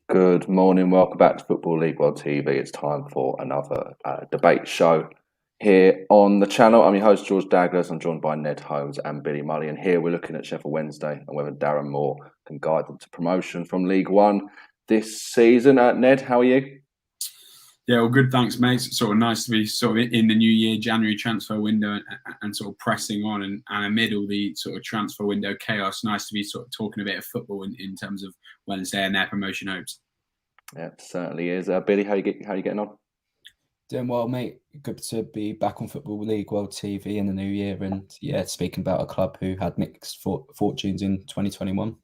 Good morning. Welcome back to Football League World TV. It's time for another debate show here on the channel. I'm your host, George Dagless. I'm joined by Ned Holmes and Billy Mulley. And here we're looking at Sheffield Wednesday and whether Darren Moore can guide them to promotion from League One this season. Ned, how are you? Yeah, well, good. Thanks, mate. It's sort of nice to be sort of in the new year, January transfer window and sort of pressing on and amid all the sort of transfer window chaos. Nice to be sort of talking a bit of football in terms of Wednesday and their promotion hopes. Yeah, it certainly is. Billy, how you getting on? Doing well, mate. Good to be back on Football League World TV in the new year, and speaking about a club who had mixed fortunes in 2021.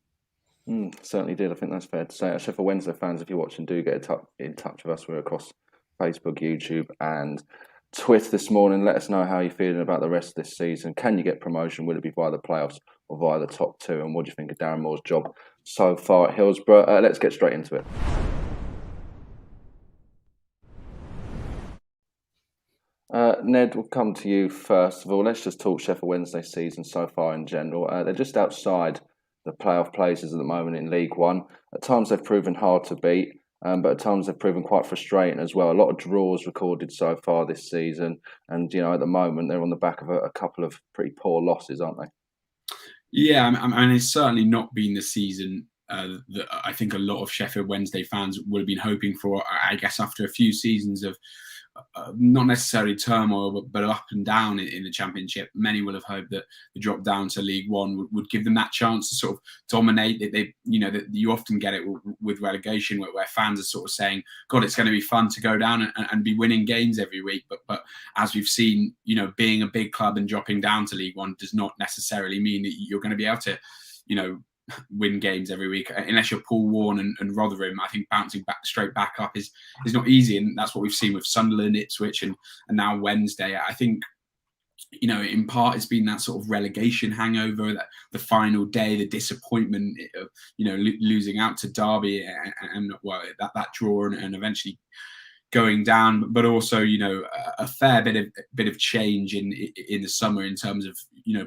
Certainly did. I think that's fair to say. Sheffield Wednesday fans, if you're watching, do get in touch with us. We're across Facebook, YouTube, and Twitter this morning. Let us know how you're feeling about the rest of this season. Can you get promotion? Will it be via the playoffs or via the top two? And what do you think of Darren Moore's job so far at Hillsborough? Let's get straight into it. Ned, we'll come to you first of all. Let's just talk Sheffield Wednesday season so far in general. They're just outside the playoff places at the moment in League One. At times they've proven hard to beat. But at times they've proven quite frustrating as well. A lot of draws recorded so far this season. And, at the moment, they're on the back of a couple of pretty poor losses, aren't they? Yeah, I mean, it's certainly not been the season that I think a lot of Sheffield Wednesday fans would have been hoping for, I guess, after a few seasons of not necessarily turmoil, but up and down in the Championship. Many will have hoped that the drop down to League One would give them that chance to sort of dominate. That you often get it with relegation, where fans are sort of saying, "God, it's going to be fun to go down and be winning games every week." But as we've seen, being a big club and dropping down to League One does not necessarily mean that you're going to be able to, win games every week unless you're Paul Warne and Rotherham. I think bouncing straight back up is not easy, and that's what we've seen with Sunderland, Ipswich, and now Wednesday. I think in part it's been that sort of relegation hangover, that the final day, the disappointment of losing out to Derby and that draw and eventually going down, but also a fair bit of change in the summer in terms of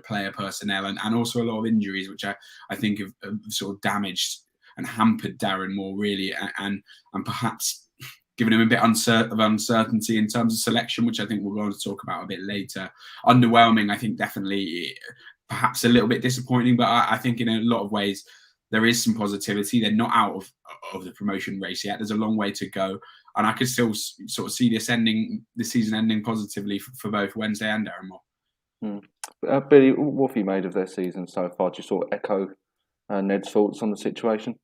player personnel and also a lot of injuries, which I think have sort of damaged and hampered Darren Moore really, and perhaps given him a bit of uncertainty in terms of selection, which I think we're going to talk about a bit later. Underwhelming, I think, definitely, perhaps a little bit disappointing, but I think in a lot of ways there is some positivity. They're not out of the promotion race yet. There's a long way to go. And I could still sort of see this season ending positively for both Wednesday and Darren Moore. Billy, what have you made of their season so far? Do you sort of echo Ned's thoughts on the situation?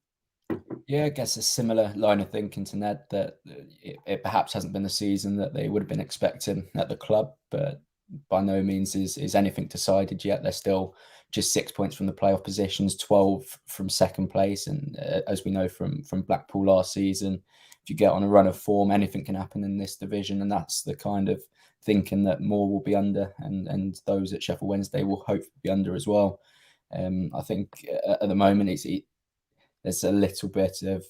Yeah, I guess a similar line of thinking to Ned, that it perhaps hasn't been the season that they would have been expecting at the club, but by no means is anything decided yet. They're still just 6 points from the playoff positions, 12 from second place. And as we know from Blackpool last season, if you get on a run of form, anything can happen in this division. And that's the kind of thinking that Moore will be under, and those at Sheffield Wednesday will hopefully be under as well. I think at the moment there's a little bit of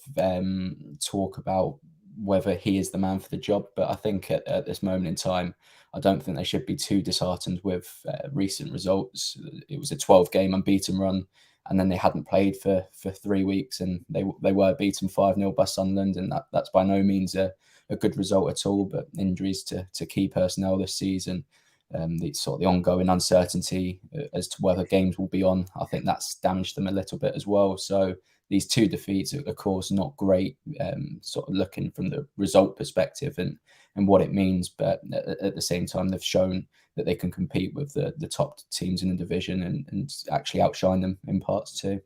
talk about whether he is the man for the job. But I think at this moment in time, I don't think they should be too disheartened with recent results. It was a 12-game unbeaten run, and then they hadn't played for 3 weeks, and they were beaten 5-0 by Sunderland, and that's by no means a good result at all. But injuries to key personnel this season, the ongoing uncertainty as to whether games will be on, I think that's damaged them a little bit as well. So these 2 defeats are, of course, not great, sort of looking from the result perspective and what it means. But at the same time, they've shown that they can compete with the top teams in the division and actually outshine them in parts too.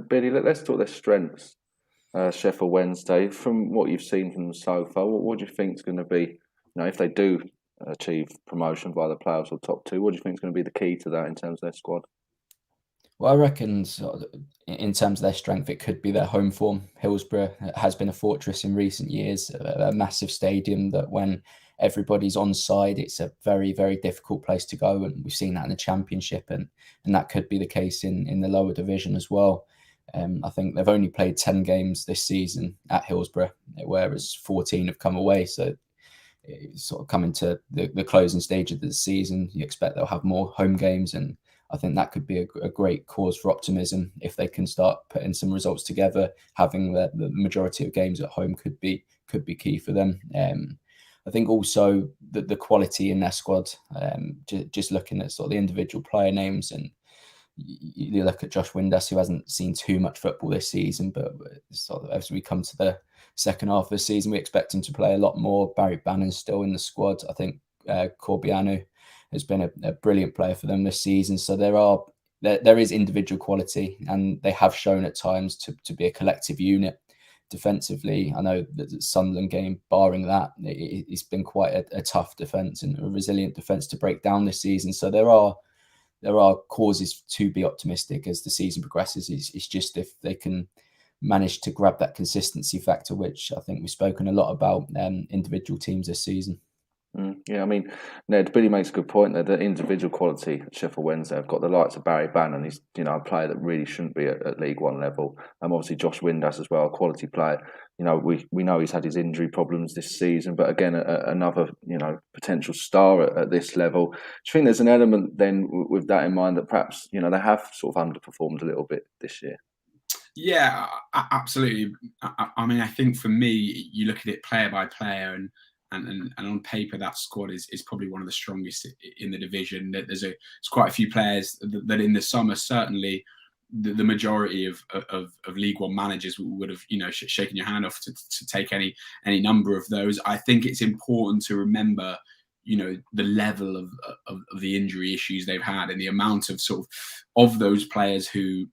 Billy, let's talk their strengths. Sheffield Wednesday, from what you've seen from them so far, what do you think is going to be, if they do achieve promotion via the playoffs or top 2, what do you think is going to be the key to that in terms of their squad? Well, I reckon in terms of their strength, it could be their home form. Hillsborough has been a fortress in recent years, a massive stadium that when everybody's on side, it's a very, very difficult place to go. And we've seen that in the Championship, and that could be the case in the lower division as well. I think they've only played 10 games this season at Hillsborough, whereas 14 have come away. So it's sort of coming to the closing stage of the season. You expect they'll have more home games, and I think that could be a great cause for optimism if they can start putting some results together. Having the majority of games at home could be key for them. I think also the quality in their squad, just looking at sort of the individual player names, and you look at Josh Windass, who hasn't seen too much football this season, but sort of as we come to the second half of the season, we expect him to play a lot more. Barry Bannon's still in the squad. I think Corbiano has been a brilliant player for them this season. So there is individual quality, and they have shown at times to be a collective unit defensively. I know that the Sunderland game, barring that, it's been quite a tough defence and a resilient defence to break down this season. So there are causes to be optimistic as the season progresses. It's just if they can manage to grab that consistency factor, which I think we've spoken a lot about individual teams this season. Yeah, I mean, Ned, Billy makes a good point there. The individual quality at Sheffield Wednesday have got the likes of Barry Bannon. He's, a player that really shouldn't be at League One level. Obviously Josh Windass as well, a quality player. We know he's had his injury problems this season, but again, another potential star at this level. Do you think there's an element then with that in mind that perhaps they have sort of underperformed a little bit this year? Yeah, absolutely. I mean, I think for me, you look at it player by player, and on paper, that squad is probably one of the strongest in the division. There's quite a few players that in the summer, certainly the majority of League One managers would have shaken your hand off to take any number of those. I think it's important to remember the level of the injury issues they've had, and the amount of of those players who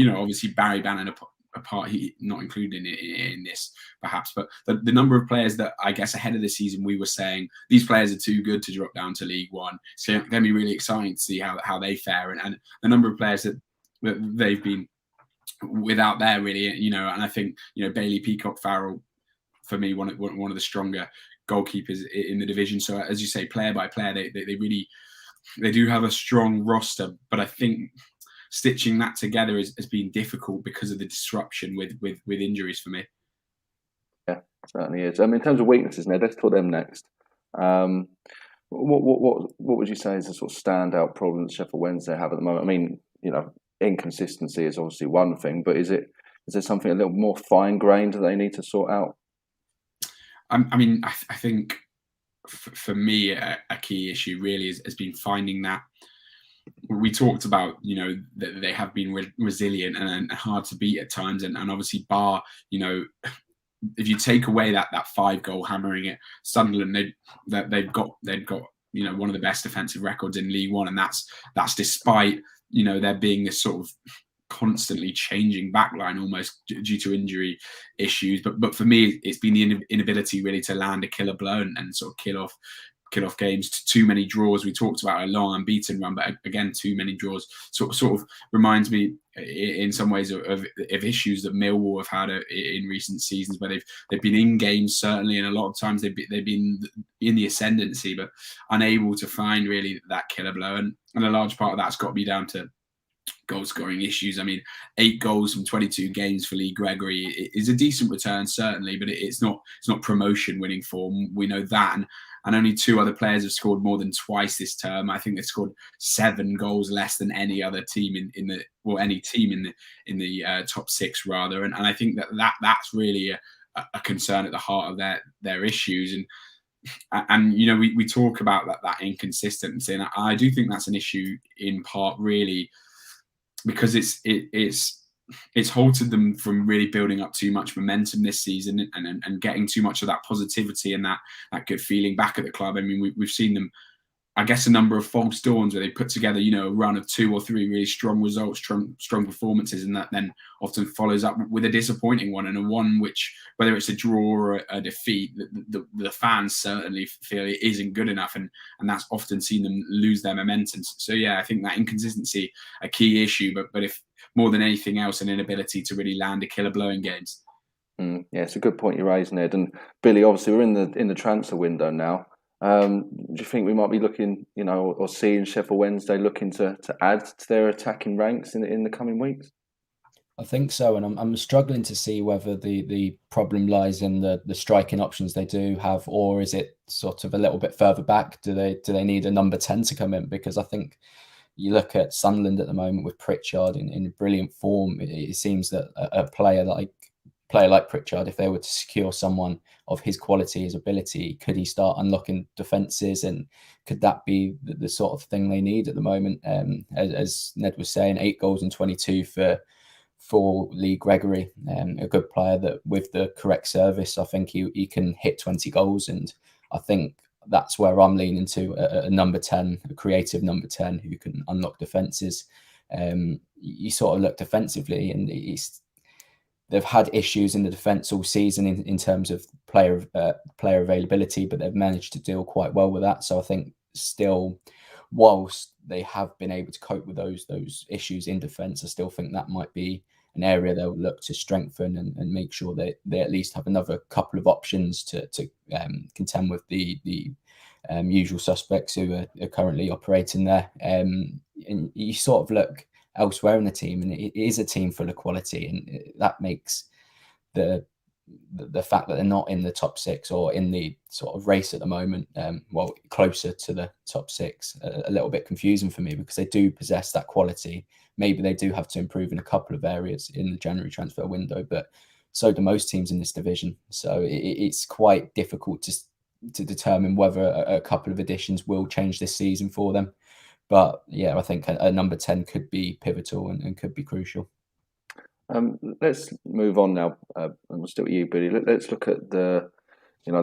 obviously Barry Bannon apart, he not included in this perhaps, but the number of players that I guess ahead of the season we were saying these players are too good to drop down to League One. So it's going to be really exciting to see how they fare, and the number of players that they've been without there really, and I think Bailey Peacock Farrell for me one of the stronger goalkeepers in the division. So as you say, player by player, they do have a strong roster, but I think stitching that together has been difficult because of the disruption with injuries for me. Yeah, certainly is. In terms of weaknesses, Ned, let's talk them next. What would you say is the sort of standout problem that Sheffield Wednesday have at the moment? I mean, inconsistency is obviously one thing, but is there something a little more fine-grained that they need to sort out? I think for me a key issue really has been finding that. We talked about that they have been resilient and hard to beat at times, and obviously bar if you take away that 5-goal hammering at Sunderland, they've got one of the best defensive records in League One, and that's despite there being this sort of constantly changing backline almost due to injury issues. But for me, it's been the inability really to land a killer blow and sort of kill off games. Too many draws. We talked about a long unbeaten run, but again, too many draws sort of reminds me in some ways of issues that Millwall have had in recent seasons, where they've been in games certainly, and a lot of times they've been in the ascendancy, but unable to find really that killer blow, and a large part of that's got to be down to goal scoring issues. 8 goals from 22 games for Lee Gregory is a decent return certainly, but it's not promotion winning form. We know that, and only 2 other players have scored more than twice this term. I think they've scored 7 goals less than any other team any team in the top 6 rather, and I think that's really a concern at the heart of their issues. And we talk about that inconsistency, and I do think that's an issue in part really because it's halted them from really building up too much momentum this season and getting too much of that positivity and that good feeling back at the club. We've seen them, I guess, a number of false dawns where they put together, a run of 2 or 3 really strong results, strong performances, and that then often follows up with a disappointing one, and a one which, whether it's a draw or a defeat, the fans certainly feel it isn't good enough, and that's often seen them lose their momentum. So yeah, I think that inconsistency a key issue, but if more than anything else, an inability to really land a killer blow in games. Yeah, it's a good point you raised, Ned. And Billy, obviously we're in the transfer window now. Do you think we might be looking, or seeing Sheffield Wednesday looking to add to their attacking ranks in the coming weeks? I think so, and I'm struggling to see whether the problem lies in the striking options they do have, or is it sort of a little bit further back? Do they need a number 10 to come in? Because I think you look at Sunderland at the moment with Pritchard in brilliant form. It seems that a player like Pritchard, if they were to secure someone of his quality, his ability, could he start unlocking defences, and could that be the sort of thing they need at the moment? As Ned was saying, 8 goals in 22 for Lee Gregory, a good player that with the correct service, I think he can hit 20 goals, and I think that's where I'm leaning to a number 10, a creative number 10 who can unlock defences. You sort of look defensively, and they've had issues in the defence all season in terms of player availability, but they've managed to deal quite well with that. So I think still, whilst they have been able to cope with those issues in defence, I still think that might be an area they'll look to strengthen and make sure that they at least have another couple of options to contend with the usual suspects who are currently operating there. And you sort of look elsewhere in the team, and it is a team full of quality, and that makes the fact that they're not in the top 6 or in the sort of race at the moment, closer to the top 6, a little bit confusing for me, because they do possess that quality. Maybe they do have to improve in a couple of areas in the January transfer window, but so do most teams in this division. So it's quite difficult to determine whether a couple of additions will change this season for them. But yeah, I think a number 10 could be pivotal and could be crucial. Let's move on now, and we'll stick with you, Billy. Let's look at the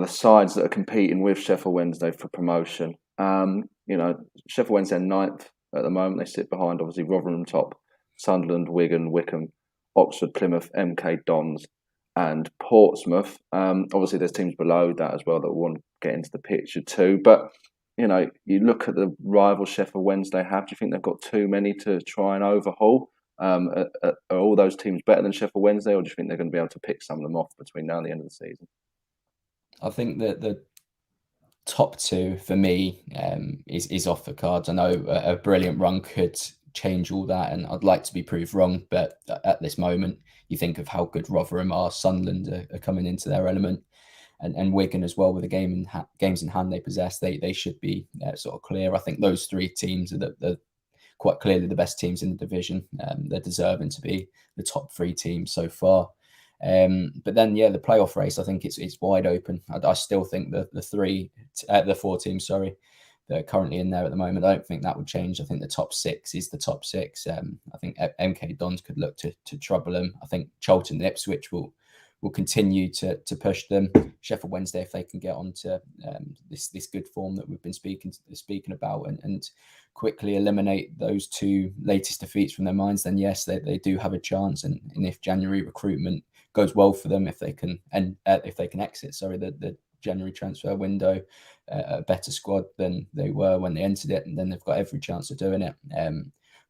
sides that are competing with Sheffield Wednesday for promotion. Sheffield Wednesday are 9th at the moment. They sit behind, obviously, Rotherham top, Sunderland, Wigan, Wycombe, Oxford, Plymouth, MK Dons, and Portsmouth. Obviously, there's teams below that as well that want to get into the picture too. But you look at the rival Sheffield Wednesday have. Do you think they've got too many to try and overhaul? Are all those teams better than Sheffield Wednesday, or do you think they're going to be able to pick some of them off between now and the end of the season? I think that the top 2 for me is off the cards. I know a brilliant run could change all that, and I'd like to be proved wrong, but at this moment, you think of how good Rotherham are, Sunderland are coming into their element, and Wigan as well, with the games in hand they possess, they should be sort of clear. I think those 3 teams are the quite clearly the best teams in the division. They're deserving to be the top 3 teams so far. But then, the playoff race, I think it's wide open. I still think the 4 teams, that are currently in there at the moment, I don't think that would change. I think the top 6 is the top 6. I think MK Dons could look to trouble them. I think Charlton and Ipswich will continue to push them. Sheffield Wednesday, if they can get onto this good form that we've been speaking about and quickly eliminate those 2 latest defeats from their minds, then yes, they do have a chance. And if January recruitment goes well for them, if they can exit the January transfer window a better squad than they were when they entered it, and then they've got every chance of doing it.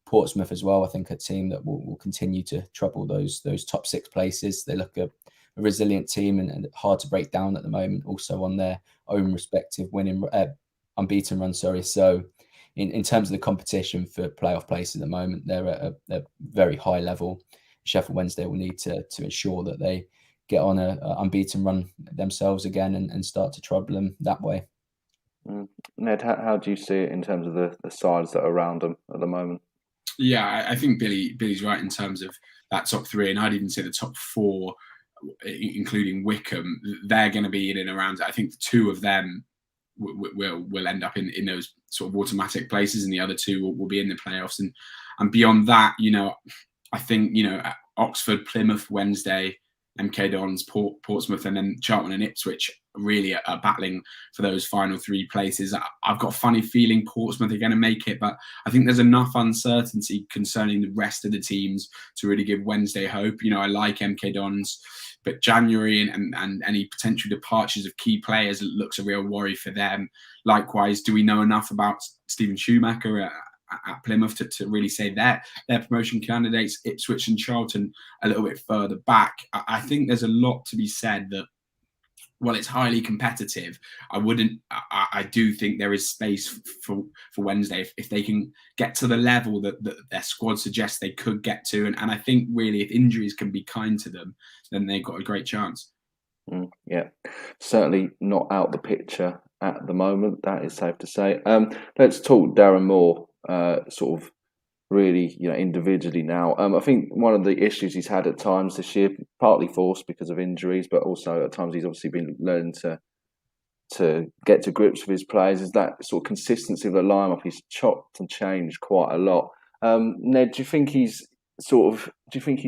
Portsmouth as well, I think, a team that will continue to trouble those top 6 places. They look a resilient team and hard to break down at the moment, also on their own respective unbeaten run. So in terms of the competition for playoff places at the moment, they're at a very high level. Sheffield Wednesday will need to ensure that they get on a unbeaten run themselves again and start to trouble them that way. Ned, how do you see it in terms of the sides that are around them at the moment? Yeah, I think Billy's right in terms of that top 3, and I'd even say the top 4, including Wycombe. They're going to be in and around. I think 2 of them will end up in those sort of automatic places, and the other 2 will be in the playoffs. And beyond that, I think Oxford, Plymouth, Wednesday, MK Dons, Portsmouth, and then Charlton and Ipswich really are battling for those final 3 places. I've got a funny feeling Portsmouth are going to make it, but I think there's enough uncertainty concerning the rest of the teams to really give Wednesday hope. I like MK Dons, but January and any potential departures of key players looks a real worry for them. Likewise, do we know enough about Stephen Schumacher at Plymouth to really say that their promotion candidates? Ipswich and Charlton a little bit further back. I think there's a lot to be said that, well, it's highly competitive. I do think there is space for Wednesday if they can get to the level that their squad suggests they could get to. And I think really if injuries can be kind to them, then they've got a great chance. Yeah, certainly not out the picture at the moment. That is safe to say. Let's talk Darren Moore sort of really, individually now. I think one of the issues he's had at times this year, partly forced because of injuries, but also at times he's obviously been learning to get to grips with his players, is that sort of consistency of the lineup. He's chopped and changed quite a lot. Ned, do you think he's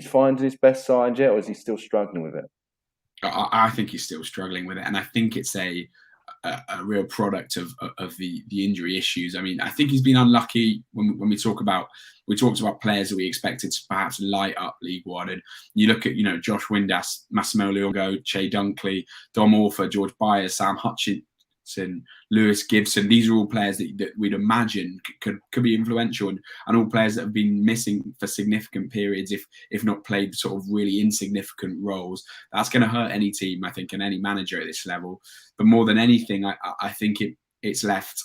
finding his best side yet, or is he still struggling with it? I think he's still struggling with it, and I think it's a real product of the injury issues. I mean, I think he's been unlucky when we talked about players that we expected to perhaps light up League One, and you look at Josh Windass, Massimo Luongo, Che Dunkley, Dom Orfer, George Byers, Sam Hutchinson, Lewis Gibson. These are all players that we'd imagine could be influential, and all players that have been missing for significant periods, if not played sort of really insignificant roles. That's going to hurt any team, I think, and any manager at this level. But more than anything, I think it's left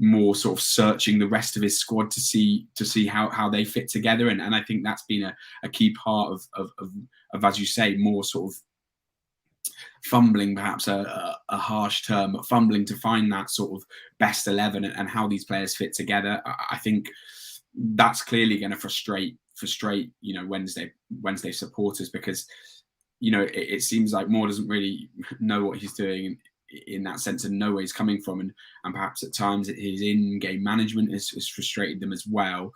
more sort of searching the rest of his squad to see how they fit together, and I think that's been a key part of as you say, more sort of fumbling, perhaps a harsh term, but fumbling to find that sort of best 11 and how these players fit together. I think that's clearly going to frustrate Wednesday supporters, because it seems like Moore doesn't really know what he's doing in that sense and know where he's coming from, and perhaps at times his in-game management has frustrated them as well.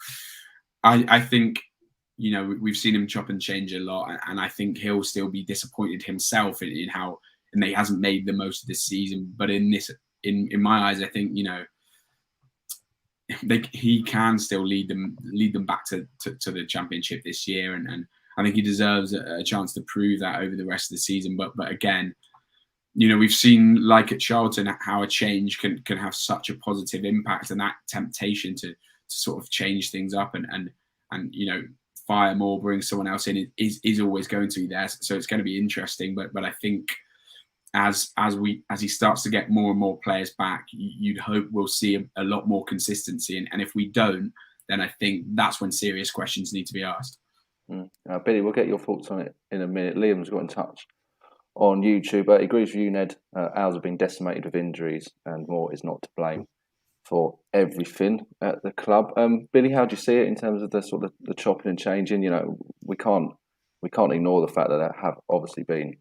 I think we've seen him chop and change a lot, and I think he'll still be disappointed himself in how he hasn't made the most of this season. But in my eyes, I think he can still lead them back to the Championship this year, and I think he deserves a chance to prove that over the rest of the season. But again, we've seen, like at Charlton, how a change can have such a positive impact, and that temptation to sort of change things up and fire Moore, bring someone else in is always going to be there. So it's going to be interesting. But I think as he starts to get more and more players back, you'd hope we'll see a lot more consistency. And if we don't, then I think that's when serious questions need to be asked. Billy, we'll get your thoughts on it in a minute. Liam's got in touch on YouTube. He agrees with you, Ned. Ours have been decimated with injuries, and Moore is not to blame for everything at the club. Billy, how do you see it in terms of the sort of the chopping and changing? We can't ignore the fact that there have obviously been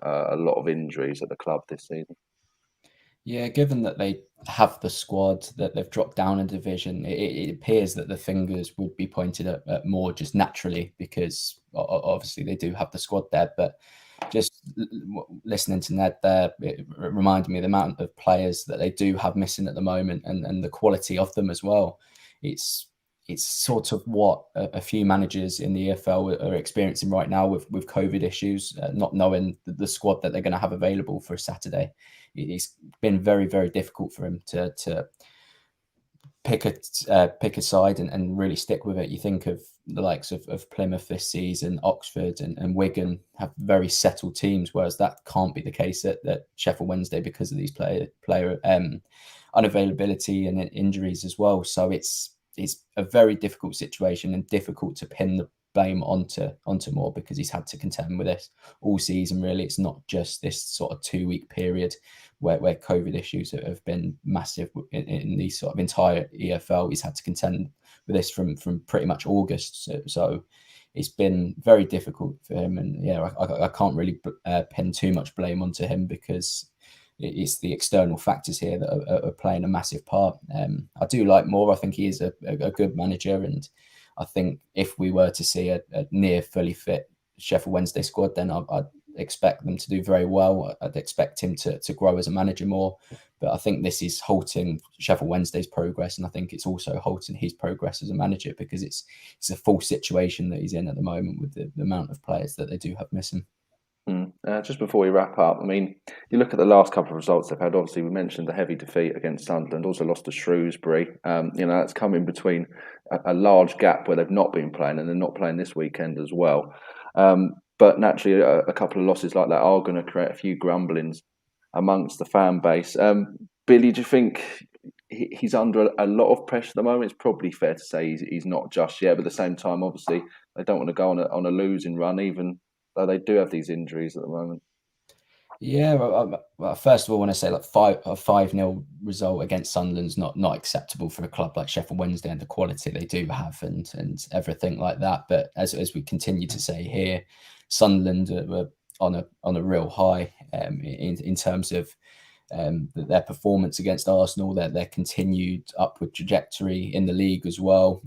a lot of injuries at the club this season. Yeah, given that they have the squad, that they've dropped down a division, it appears that the fingers would be pointed at Moore just naturally, because obviously they do have the squad there. But just listening to Ned there, it reminded me of the amount of players that they do have missing at the moment, and the quality of them as well. It's sort of what a few managers in the EFL are experiencing right now with COVID issues, not knowing the squad that they're going to have available for a Saturday. It's been very, very difficult for him to pick a side and really stick with it. You think of the likes of Plymouth this season, Oxford and Wigan have very settled teams, whereas that can't be the case at Sheffield Wednesday because of these player unavailability and injuries as well. So it's a very difficult situation, and difficult to pin the blame onto Moore, because he's had to contend with this all season. Really, it's not just this sort of 2-week period where COVID issues have been massive in the sort of entire EFL. He's had to contend with this from pretty much August. So it's been very difficult for him, and I can't really pin too much blame onto him, because it's the external factors here that are playing a massive part. I do like Moore. I think he is a good manager, and I think if we were to see a near fully fit Sheffield Wednesday squad, then I'd expect them to do very well. I'd expect him to grow as a manager more. But I think this is halting Sheffield Wednesday's progress, and I think it's also halting his progress as a manager, because it's a full situation that he's in at the moment with the amount of players that they do have missing. Just before we wrap up, I mean, you look at the last couple of results they've had. Obviously, we mentioned the heavy defeat against Sunderland, also lost to Shrewsbury. That's come in between a large gap where they've not been playing, and they're not playing this weekend as well. But naturally, a couple of losses like that are going to create a few grumblings amongst the fan base. Billy, do you think he's under a lot of pressure at the moment? It's probably fair to say he's not just yet, but at the same time, obviously, they don't want to go on a losing run, even though they do have these injuries at the moment. Yeah, well, first of all, when I say like a 5-0 result against Sunderland's not acceptable for a club like Sheffield Wednesday and the quality they do have and everything like that. But as we continue to say here, Sunderland were on a real high in terms of their performance against Arsenal, their continued upward trajectory in the league as well.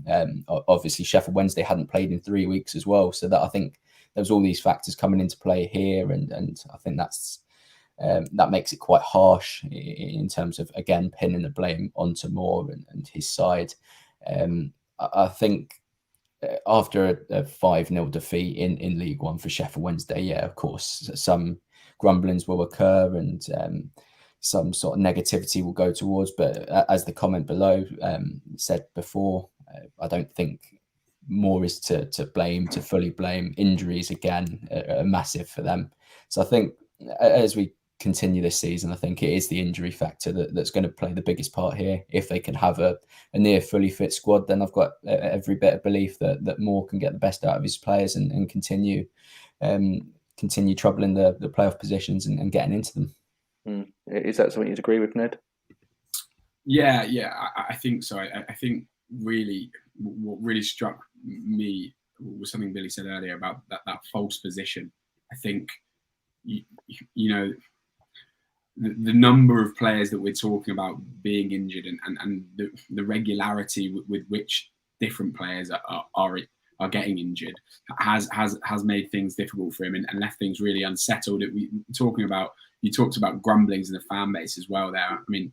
Obviously, Sheffield Wednesday hadn't played in 3 weeks as well, so that I think there was all these factors coming into play here, and I think that makes it quite harsh in terms of, again, pinning the blame onto Moore and his side. I think after a 5-0 defeat in League One for Sheffield Wednesday, yeah, of course, some grumblings will occur and some sort of negativity will go towards. But as the comment below said before, I don't think more is to fully blame. Injuries, again, are massive for them. So I think as we continue this season, I think it is the injury factor that's going to play the biggest part here. If they can have a near fully fit squad, then I've got every bit of belief that Moore can get the best out of his players and continue troubling the playoff positions and getting into them. Is that something you'd agree with, Ned? Yeah, I think so. I think really what really struck me was something Billy said earlier about that false position. I think you know, the number of players that we're talking about being injured and the regularity with which different players are getting injured has made things difficult for him and left things really unsettled. You talked about grumblings in the fan base as well there. I mean,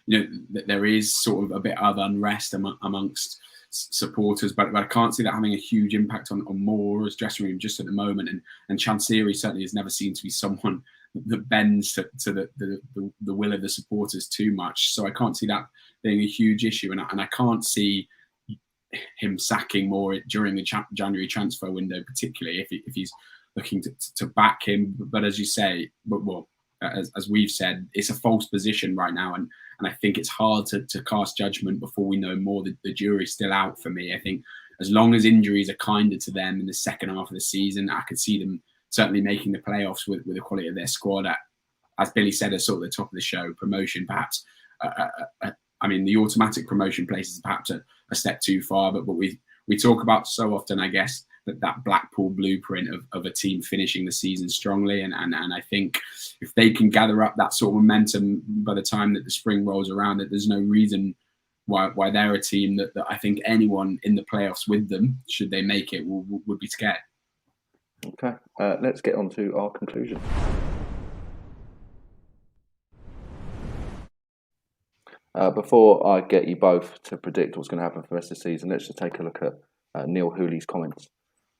there is sort of a bit of unrest amongst supporters, but I can't see that having a huge impact on Moore's dressing room just at the moment. And Chansiri certainly has never seemed to be someone that bends to the will of the supporters too much. So I can't see that being a huge issue, and I can't see him sacking Moore during the January transfer window, particularly if he's looking to back him. But as you say, as we've said, it's a false position right now, and I think it's hard to cast judgment before we know more. The jury's still out for me. I think as long as injuries are kinder to them in the second half of the season, I could see them certainly making the playoffs with the quality of their squad. As Billy said at sort of the top of the show, promotion perhaps. I mean, the automatic promotion place is perhaps a step too far, but we talk about so often, I guess, that Blackpool blueprint of a team finishing the season strongly. And I think if they can gather up that sort of momentum by the time that the spring rolls around, that there's no reason why they're a team that I think anyone in the playoffs with them, should they make it, would be scared. Okay, let's get on to our conclusion. Before I get you both to predict what's going to happen for the rest of the season, let's just take a look at Neil Hooley's comments.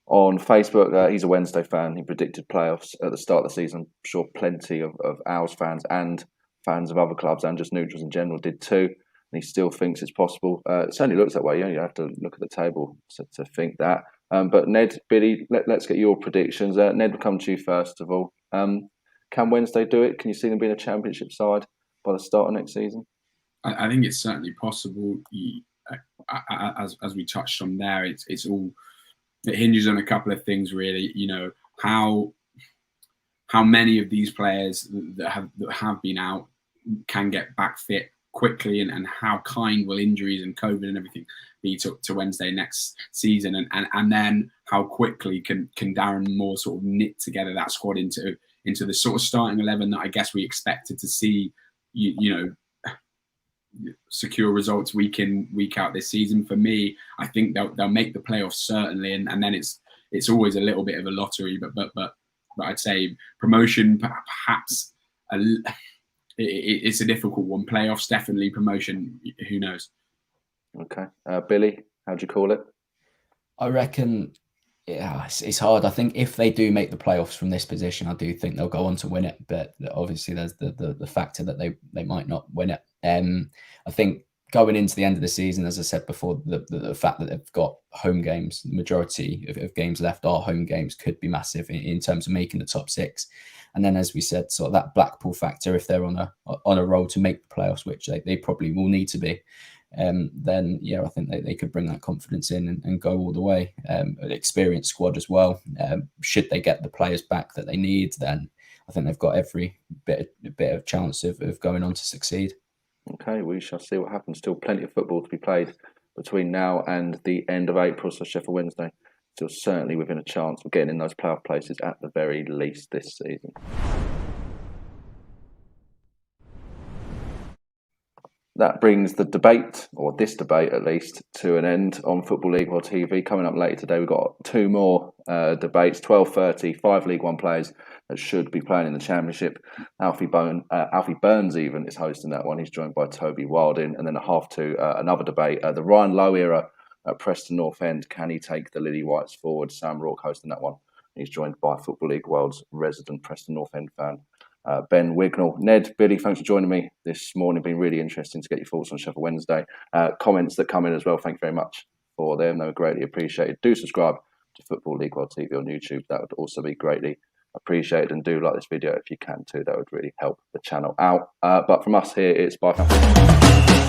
On Facebook, he's a Wednesday fan. He predicted playoffs at the start of the season. I'm sure plenty of Owls fans and fans of other clubs and just neutrals in general did too. And he still thinks it's possible. It certainly looks that way. You only have to look at the table to think that. But Ned, Billy, let's get your predictions. Ned, will come to you first of all. Can Wednesday do it? Can you see them being a championship side by the start of next season? I think it's certainly possible. As we touched on there, it's all. It hinges on a couple of things, really. How many of these players that have been out can get back fit quickly, and how kind will injuries and COVID and everything be to Wednesday next season, and then how quickly can Darren Moore sort of knit together that squad into the sort of starting 11 that I guess we expected to see, secure results week in, week out this season. For me, I think they'll make the playoffs certainly, and then it's always a little bit of a lottery. But I'd say promotion perhaps it's a difficult one. Playoffs definitely, promotion who knows. Okay, Billy, how'd you call it? I reckon it's hard. I think if they do make the playoffs from this position, I do think they'll go on to win it. But obviously, there's the factor that they might not win it. I think going into the end of the season, as I said before, the fact that they've got home games, the majority of games left are home games, could be massive in terms of making the top six. And then, as we said, sort of that Blackpool factor, if they're on a roll to make the playoffs, which they probably will need to be, then I think they could bring that confidence in and go all the way. An experienced squad as well. Should they get the players back that they need, then I think they've got every bit of chance of going on to succeed. Okay, we shall see what happens. Still plenty of football to be played between now and the end of April, so Sheffield Wednesday still certainly within a chance of getting in those playoff places at the very least this season. That brings the debate, or this debate at least, to an end on Football League World TV. Coming up later today, we've got two more debates, 12:30, 5 League One players that should be playing in the Championship. Alfie Burns even is hosting that one. He's joined by Toby Wilding. And then at 2:30, another debate, the Ryan Lowe era at Preston North End. Can he take the Lily Whites forward? Sam Rourke hosting that one. He's joined by Football League World's resident Preston North End fan, Ben Wignall. Ned, Billy, thanks for joining me this morning. Been really interesting to get your thoughts on Sheffield Wednesday. Comments that come in as well, thank you very much for them. They were greatly appreciated. Do subscribe to Football League World TV on YouTube. That would also be greatly appreciated. And do like this video if you can too. That would really help the channel out. But from us here, it's bye for now.